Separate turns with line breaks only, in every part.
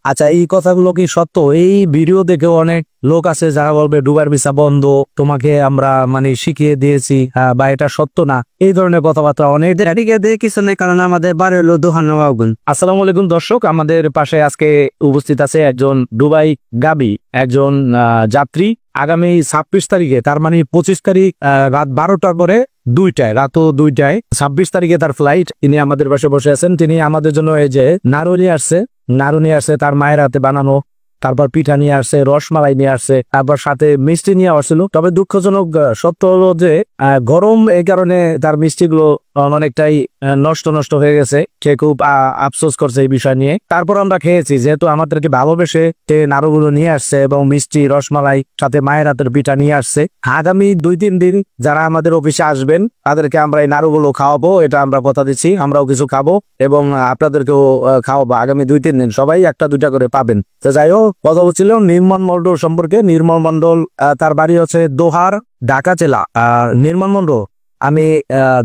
আচ্ছা, এই কথাগুলো কি সত্য? এই ভিডিও দেখে অনেক লোক আছে যারা বলবে দুবাইয়ের ভিসা বন্ধ, তোমাকে আমরা মানে শিখিয়ে দিয়েছি, বা এটা সত্য না, এই ধরনের কথাবার্তা অনেক
কিছু নেই, কারণ আমাদের বাড়ি হলো দোহানুন।
আসসালামু আলাইকুম দর্শক, আমাদের পাশে আজকে উপস্থিত আছে একজন দুবাই গাবি, একজন যাত্রী। আগামী 26 তারিখে, তার মানে 25 তারিখ রাত 12টার পরে রাত 2টায় 26 তারিখে তার ফ্লাইট। তিনি আমাদের পাশে বসে আছেন। তিনি আমাদের জন্য এই যে নাড়ু নিয়ে আসছে তার মায়ের হাতে বানানো, তারপর পিঠা নিয়ে আসছে, রসমালাই নিয়ে আসছে, তারপর সাথে মিষ্টি নিয়ে আসছিল। তবে দুঃখজনক সত্য হলো যে গরম, এই কারণে তার মিষ্টিগুলো অনেকটাই নষ্ট হয়ে গেছে। সে খুব আফসোস করছে এই বিষয় নিয়ে। তারপর আমরা খেয়েছি, যেহেতু আমাদেরকে ভালোবেসে নাড়ুগুলো নিয়ে আসছে এবং মিষ্টি, রসমালাই সাথে মায়ের হাতের পিঠা নিয়ে আসছে। আগামী 2-3 দিন যারা আমাদের অফিসে আসবেন তাদেরকে আমরা এই নাড়ুগুলো খাওয়াবো, এটা আমরা কথা দিচ্ছি। আমরাও কিছু খাবো এবং আপনাদেরকেও খাওয়াবো। আগামী 2-3 দিন সবাই 1-2টা করে পাবেন। তো যাই হোক, কথা বলছিল নির্মল মন্ডল সম্পর্কে। নির্মল মন্ডল, তার বাড়ি হচ্ছে দোহার, ঢাকা জেলা। নির্মল মন্ডল, আমি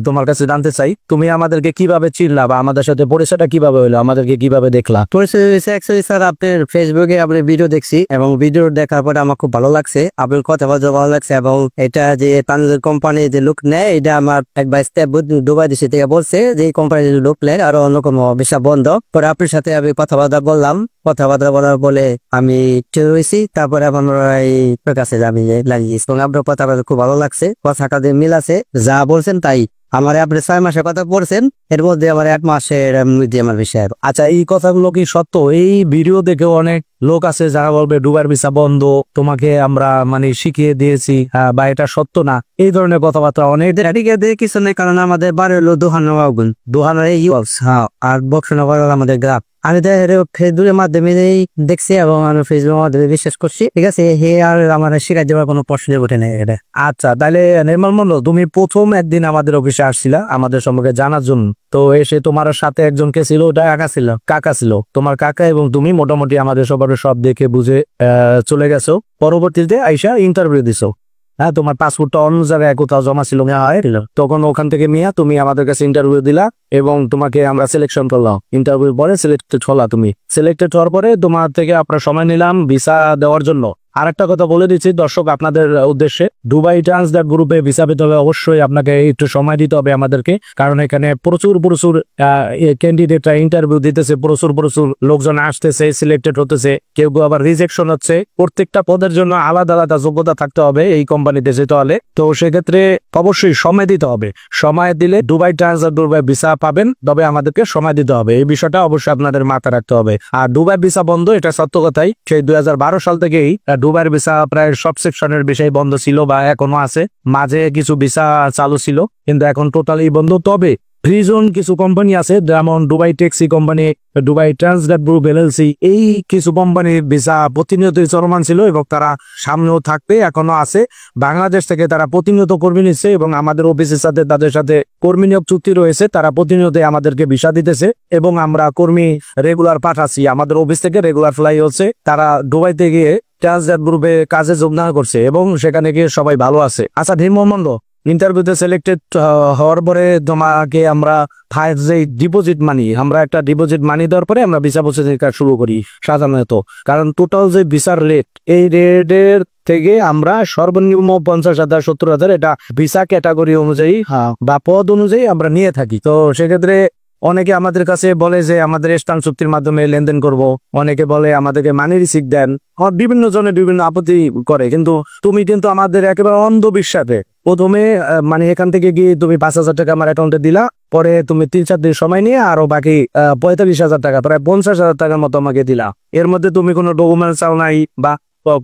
তোমার কাছে জানতে চাই, তুমি আমাদেরকে কিভাবে চিনলা বা আমাদের সাথে পরিচয়টা কিভাবে হইলো, আমাদেরকে কিভাবে দেখলা?
পরিচয় হয়েছে অ্যাকচুয়ালি স্যার, আপনার ফেসবুকে আপনার ভিডিও দেখছি এবং ভিডিও দেখার পরে আমার খুব ভালো লাগছে, আপনার কথাবার্তা ভালো লাগছে। এবং এটা যে তানজিল কোম্পানি যে লোক নেয়, এটা আমার একবার স্টেপ দুবাই দেশে থেকে বলছে যে এই কোম্পানি লোক নেয় আরো অন্য কোনো ভিসা বন্ধ। পরে আপনার সাথে আমি কথাবার্তা বললাম, কথাবার্তা বলার বলে আমি হয়েছি। তারপরে আমার কাছে আমি লাগিয়েছি এবং আপনার কথাবার্তা খুব ভালো লাগছে, কথাটা দিয়ে মিল আছে। যা বলছেন তাই, আমার আপনি 6 মাসের কথা বলছেন, এর মধ্যে আমার 1 মাসের আমার বিষয়।
আচ্ছা, এই কথাগুলো কি সত্য? এই ভিডিও দেখে অনেক লোক আছে যারা বলবে দুবাইয়ের ভিসা বন্ধ, তোমাকে আমরা মানে শিখিয়ে দিয়েছি, বা এটা সত্য না, এই ধরনের কথাবার্তা অনেক
কিছু নেই, কারণ আমাদের বাড়ি হলো দোহানের আর বক্সনগর আমাদের গ্রাম। আমি ফেসবুকের মাধ্যমে দেখছি এবং আমি ফেসবুকের মাধ্যমে বিশ্বাস করছি। ঠিক আছে, হে আর আমার শিখাই দেওয়ার কোনো প্রশ্ন ওঠে নেই এটা।
আচ্ছা, তাহলে নির্মল মন্ডল, তুমি প্রথম একদিন আমাদের অফিসে আসছিলা আমাদের সম্পর্কে জানার জন্য। তো এসে তোমার সাথে একজনকে ছিল, ওটা কাকা ছিল তোমার কাকা, এবং তুমি মোটামুটি আমাদের সব দেখে বুঝে চলে গেছো। পরবর্তীতে আইসা ইন্টারভিউ দিছো। হ্যাঁ, তোমার পাসপোর্টটা অন্য জায়গায় কোথাও জমা ছিল, তখন ওখান থেকে নিয়ে তুমি আমাদের কাছে ইন্টারভিউ দিলা এবং তোমাকে আমরা সিলেকশন করলাম। ইন্টারভিউ পরে সিলেক্টেড হলা। তুমি সিলেক্টেড হওয়ার পরে তোমার থেকে আমরা সময় নিলাম ভিসা দেওয়ার জন্য। আরেকটা কথা বলে দিচ্ছি দর্শক আপনাদের উদ্দেশ্যে, দুবাই ট্রান্সলেট গ্রুপে ভিসা পেতে হবে অবশ্যই আপনাকে একটু সময় দিতে হবে আমাদেরকে, কারণ এখানে প্রচুর ক্যান্ডিডেটরা ইন্টারভিউ দিতেছে, প্রচুর লোকজন আসতেছে, সিলেক্টেড হতেছে, কেউ আবার রিজেকশন হচ্ছে। প্রত্যেকটা পদের জন্য আলাদা আলাদা যোগ্যতা থাকতে হবে এই কোম্পানিতে যেতে হলে। তো সেক্ষেত্রে অবশ্যই সময় দিতে হবে। সময় দিলে দুবাই ট্রান্সলেট গ্রুপে ভিসা পাবেন, তবে আমাদেরকে সময় দিতে হবে। এই বিষয়টা অবশ্যই আপনাদের মাথায় রাখতে হবে। আর দুবাই ভিসা বন্ধ, এটা সত্য কথাই। সেই 2012 সাল থেকেই দুবাইয়ের ভিসা প্রায় সব সেকশনের বিষয় বন্ধ ছিল, বা এখনো আছে। মাঝে কিছু ভিসা চালু ছিল, কিন্তু এখন টোটালি বন্ধ। তবে ফ্রিজোন কিছু কোম্পানি আছে, যেমন Dubai taxi company, Dubai translate group LLC, এই কিছু কোম্পানির ভিসা প্রতিনিয়তই চলমান ছিল এবং তারা সামনেও থাকবে, এখনো আছে। বাংলাদেশ থেকে তারা প্রতিনিয়ত কর্মী নিচ্ছে এবং আমাদের অফিসের সাথে তাদের সাথে কর্মী নিয়োগ চুক্তি রয়েছে। তারা প্রতিনিয়ত আমাদেরকে ভিসা দিতেছে এবং আমরা কর্মী রেগুলার পাঠাচ্ছি। আমাদের অফিস থেকে রেগুলার ফ্লাই হচ্ছে। তারা দুবাই থেকে ট্রান্সলেট গ্রুপে কাজে যোগদান করছে এবং সেখানে গিয়ে সবাই ভালো আছে। আচ্ছা নির্মল মন্ডল, ইন্টারভিউতে সিলেক্টেড হওয়ার পরে তোমাকে আমরা যে ডিপোজিট মানি, আমরা একটা ডিপোজিট মানি দেওয়ার পরে আমরা ভিসা প্রসেসিং কাজ শুরু করি সাধারণত। কারণ টোটাল যে ভিসার রেট, এই রেটের থেকে আমরা সর্বনিম্ন 50,000 70,000 এটা ভিসা ক্যাটাগরি অনুযায়ী বা পদ অনুযায়ী আমরা নিয়ে থাকি। তো সেক্ষেত্রে অনেকে আমাদের কাছে বলে যে আমাদের স্থান চুক্তির মাধ্যমে লেনদেন করব, অনেকে বলে আমাদেরকে মানি রিসিট দেন, বিভিন্ন জনের বিভিন্ন আপত্তি করে। কিন্তু তুমি কিন্তু আমাদের একেবারে অন্ধবিশ্বাসে প্রথমে মানে এখান থেকে গিয়ে তুমি 5,000 টাকা আমার অ্যাকাউন্টে দিলা, পরে তুমি 3-4 দিন সময় নিয়ে আরো বাকি 45,000 টাকা, প্রায় 50,000 টাকার মতো আমাকে দিলা। এর মধ্যে তুমি কোনো ডকুমেন্ট চাও নাই বা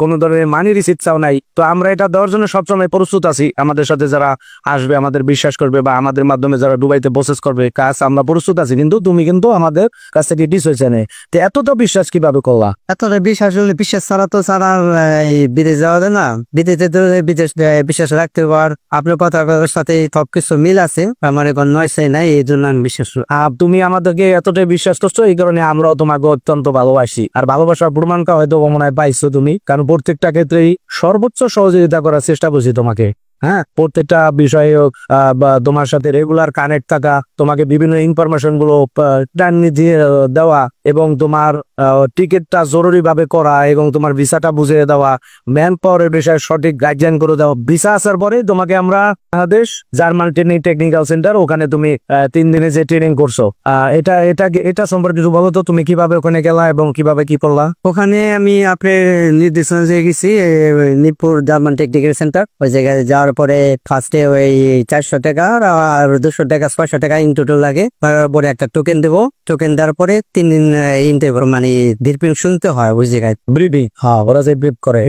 কোনো ধরনের মানি রিসিট চাও নাই। তো আমরা এটা দেওয়ার জন্য সবসময় প্রস্তুত আছি। আমাদের সাথে যারা আসবে, আমাদের বিশ্বাস করবে বা আমাদের মাধ্যমে যারা দুবাইতে প্রসেস করবে কাজ, আমরা প্রস্তুত আছি। কিন্তু তুমি কিন্তু আমাদের কাছ থেকে ডিস হয়েছে না। তো এতটা বিশ্বাস কিভাবে করলা?
এতটা বিশ্বাস ছাড়া তো ছাড়া বিদেশ যাওয়া যায় না। বিদেশে তো বিশ্বাস রাখতে পার। আপনার কথার সাথে সবকিছু মিল আছে, আমার এখন নয় নাই, এই জন্য আমি বিশ্বাস।
তুমি আমাদেরকে এতটাই বিশ্বাস করছো, এই কারণে আমরাও তোমাকে অত্যন্ত ভালোবাসি। আর ভালোবাসার প্রমাণটা হয়তো মনে হয় পাইছো তুমি, কারণ প্রত্যেকটা ক্ষেত্রেই সর্বোচ্চ সহযোগিতা করার চেষ্টা করছি তোমাকে। হ্যাঁ, প্রত্যেকটা বিষয়ে বা তোমার সাথে রেগুলার কানেক্ট থাকা, তোমাকে বিভিন্ন ইনফরমেশন গুলো টাইমলি দিয়ে দেওয়া, এবং তোমার টিকিটটা জরুরি ভাবে করা, এবং তোমার ভিসাটা বুঝিয়ে দেওয়া, ম্যান পাওয়ারের বিষয়ে সঠিক গাইডলাইন করে দেওয়া। ভিসা আসার পরে তোমাকে আমরা Bangladesh German training technical centre, ওখানে তুমি 3 দিনে যে ট্রেনিং করছো, এটা সম্পর্কে একটু বলো তো, তুমি কিভাবে ওখানে গেলা এবং কিভাবে কি করলা?
ওখানে আমি আপনার নির্দেশনা দিয়ে গেছি নিপুর জার্মান টেকনিক্যাল সেন্টার। ওই জায়গায় যাওয়ার পরে ফার্স্টে ওই 400 টাকা আর 200 টাকা 600 টাকা ইন টোটাল লাগে। তারপরে একটা টোকেন দেবো, টোকেন দেওয়ার পরে 3 দিন ইন্টারভিউ মানে ব্রিফিং শুনতে হয় ওই জায়গায়।
ব্রিফিং, হ্যাঁ, ওরা যে ব্রিফ করে,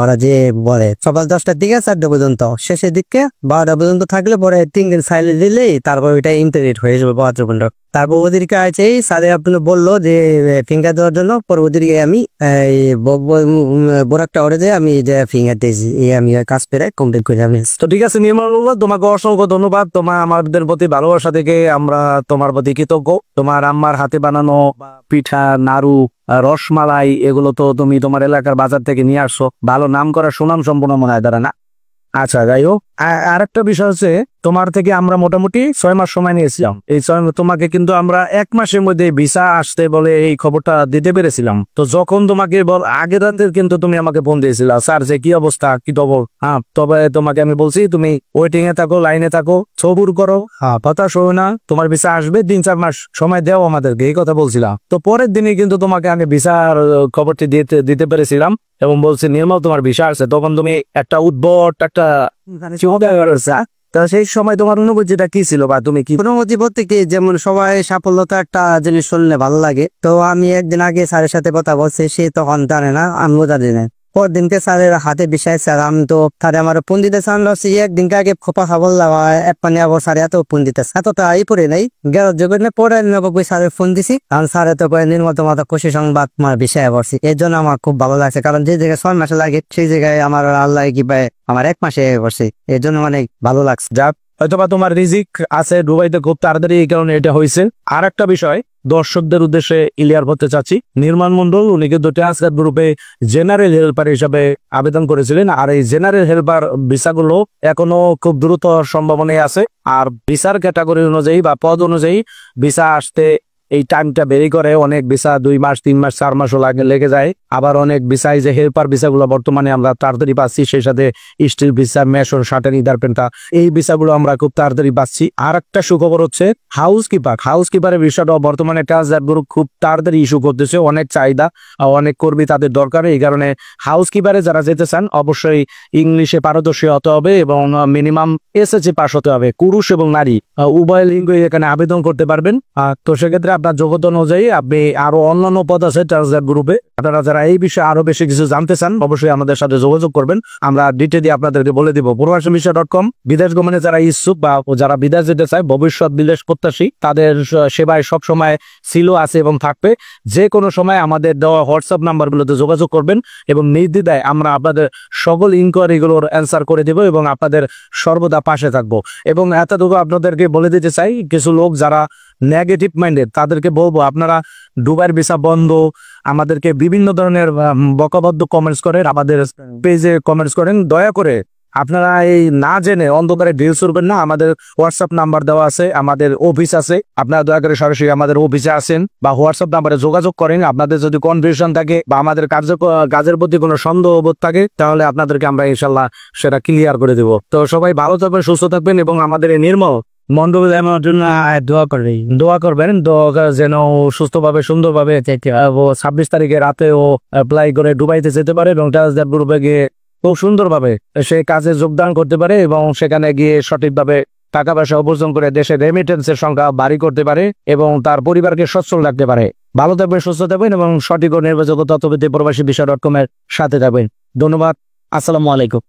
ওরা যে বলে সকাল 10টার দিকে 4টা পর্যন্ত, শেষের দিকে 12টা পর্যন্ত থাকলে পরে 3 দিন সাইলেন্ট দিলেই তারপর ওইটা ইন্টারনেট হয়ে যাবে 72 ঘন্টা। তারপর ওদেরকে আছে স্যারে আপনি বললো যে ফিঙ্গার দেওয়ার জন্য, পরে ওদেরকে আমি বোরাকটা অর্ডার দিয়ে আমি যে ফিঙ্গার দিয়েছি, আমি কাজ পেরে কমপ্লিট করে আমি।
তো ঠিক আছে নির্মল, তোমাকে অসংখ্য ধন্যবাদ। তোমার আমাদের প্রতি ভালোবাসা থেকে আমরা তোমার প্রতি কৃতজ্ঞ। তোমার আম্মার হাতে বানানো পিঠা, নাড়ু, রসমালাই, এগুলো তো তুমি তোমার এলাকার বাজার থেকে নিয়ে আসছো, ভালো নাম করা সুনাম সম্পূর্ণ মনে হয় দাঁড়া না। আচ্ছা, যাই হোক, আর একটা বিষয় হচ্ছে, তোমার থেকে আমরা মোটামুটি 6 মাস সময় নিয়েছিলাম। এই তোমাকে কিন্তু আমরা 1 মাসের মধ্যে ভিসা আসতে বলে এই খবরটা দিতে পেরেছিলাম। তো যখন তোমাকে আগের রাতে কিন্তু তুমি আমাকে ফোন দিয়েছিলা, স্যার যে কি অবস্থা, কি খবর। হ্যাঁ, তবে তোমাকে আমি বলছি তুমি ওয়েটিং এ থাকো, লাইনে থাকো, সবুর করো, হতাশ হও না, তোমার ভিসা আসবে, 3-4 মাস সময় দেও আমাদেরকে, এই কথা বলছিলাম। তো পরের দিনে কিন্তু তোমাকে আমি ভিসার খবরটি দিতে পেরেছিলাম এবং বলছি নির্মল তোমার ভিসা আছে। তখন তুমি একটা উদ্ভট একটা সেই সময় তোমার অনুভূতিটা কি ছিল, বা তুমি কি
অনুভূতি বলতে কি, যেমন সবাই সাফল্যতা একটা জিনিস শুনলে ভালো লাগে। তো আমি একদিন আগে স্যারের সাথে কথা বলছি, সে তখন জানে না, আমিও জানি না। পরদিনকে স্যারের হাতে বিষয় স্যার, আমি তো স্যারে আমার ফোন দিতে চান, একদিনকে আগে খোপা বললাম এক পানি আবার স্যার এত ফোন দিতে এতটা এই পরে নাই পরে স্যারের ফোন দিছি, কারণ স্যারে তো নির্মত মাতা খুশি সংবাদ আমার বিষয়ে পড়ছি। এর জন্য আমার খুব ভালো লাগছে, কারণ যে জায়গায় 6 মাসে লাগে সেই জায়গায় আমার আল্লাহ কি পায় আমার 1 মাসে পড়ছে, এর জন্য অনেক ভালো লাগছে।
যাক, হয়তোবা তোমার রিজিক আছে দুবাইতে খুব তাড়াতাড়ি, এই কারণে এটা হয়েছে। আর একটা বিষয় দর্শকদের উদ্দেশ্যে ক্লিয়ার করতে চাচ্ছি, নির্মাণ মন্ডল উনি কিন্তু ট্রান্সগার্ড গ্রুপে জেনারেল হেল্পার হিসাবে আবেদন করেছিলেন। আর এই জেনারেল হেল্পার ভিসাগুলো এখনো খুব দ্রুত সম্ভাবনায় আছে। আর ভিসার ক্যাটাগরি অনুযায়ী বা পদ অনুযায়ী ভিসা আসতে এই টাইমটা বেরি করে। অনেক ভিসা 2 মাস 3 মাস 4 মাসও লেগে যায়। আবার অনেক ভিসা, যে হেল্পার ভিসাগুলো বর্তমানে আমরা তাড়াতাড়ি পাচ্ছি, সেই সাথে স্টিল ভিসা, মেশন, শার্টেন, ইদারপেন্টা, এই ভিসাগুলো আমরা খুব তাড়াতাড়ি পাচ্ছি। আর একটা সুখবর হচ্ছে হাউস কিপারের বিষয়টা বর্তমানে ট্রান্সগার্ড গ্রুপ খুব তাড়াতাড়ি ইস্যু করতেছে। অনেক চাহিদা, অনেক কর্মী তাদের দরকার। এই কারণে হাউস কিপারে যারা যেতে চান অবশ্যই ইংলিশে পারদর্শী হতে হবে এবং মিনিমাম এসএসসি পাস হতে হবে। পুরুষ এবং নারী উভয় লিঙ্গই এখানে আবেদন করতে পারবেন। তো সেক্ষেত্রে আপনার যোগ্যতা অনুযায়ী আপনি আরো অন্যান্য পদ আছে ট্রান্সগার্ড গ্রুপে। আপনারা যারা এই বিষয়ে আরো বেশি কিছু জানতে চান অবশ্যই আমাদের সাথে যোগাযোগ করবেন, আমরা ডিটেইলে আপনাদেরকে বলে দিব। প্রবাসীভিসা.com বিদেশ গমনে যারা ইচ্ছুক বা যারা বিদেশ যেতে চায়, ভবিষ্যৎ বিদেশ প্রত্যাশী, তাদের সেবায় সবসময় ছিল, আছে এবং থাকবে। যে কোনো সময় আমাদের দেওয়া হোয়াটসঅ্যাপ নাম্বারগুলোতে যোগাযোগ করবেন এবং নির্দ্বিধায় আমরা আপনাদের সকল ইনকোয়ারিগুলোর অ্যান্সার করে দেব এবং আপনাদের সর্বদা পাশে থাকবো। এবং এতটুকু আপনাদেরকে বলে দিতে চাই, কিছু লোক যারা নেগেটিভ মাইন্ডেড তাদেরকে বলবো, আপনারা দুবাইয়ের ভিসা বন্ধ, আমাদেরকে বিভিন্ন ধরনের বকাবদ্ধ কমেন্টস করেন, আমাদের পেজে কমেন্টস করেন, দয়া করে আপনারা এই না জেনে অন্ধকারে ডিল করবেন না। আমাদের হোয়াটসঅ্যাপ নাম্বার দেওয়া আছে, আমাদের অফিস আছে, আপনারা দয়া করে সরাসরি আমাদের অফিসে আসেন বা হোয়াটসঅ্যাপ নাম্বারে যোগাযোগ করেন। আপনাদের যদি কনফিউশন থাকে বা আমাদের কাজের প্রতি কোনো সন্দেহ বোধ থাকে, তাহলে আপনাদেরকে আমরা ইনশাল্লাহ সেটা ক্লিয়ার করে দেবো। তো সবাই ভালো থাকবেন, সুস্থ থাকবেন এবং আমাদের এই নির্মল মন্ডল জন্য দোয়া করবেন, যেন সুস্থভাবে সুন্দরভাবে 26 তারিখে রাতে ও অ্যাপ্লাই করে দুবাইতে যেতে পারে এবং ট্রান্সগার্ড গ্রুপে গিয়ে খুব সুন্দরভাবে সে কাজে যোগদান করতে পারে এবং সেখানে গিয়ে সঠিকভাবে টাকা পয়সা উপার্জন করে দেশে রেমিটেন্সের সংখ্যা বাড়ি করতে পারে এবং তার পরিবারকে সচ্ছল রাখতে পারে। ভালো থাকবেন, সুস্থ থাকবেন এবং সঠিক ও নির্বাচক তথ্য পেতে প্রবাসীভিসা.com এর সাথে থাকবেন। ধন্যবাদ, আসসালামু আলাইকুম।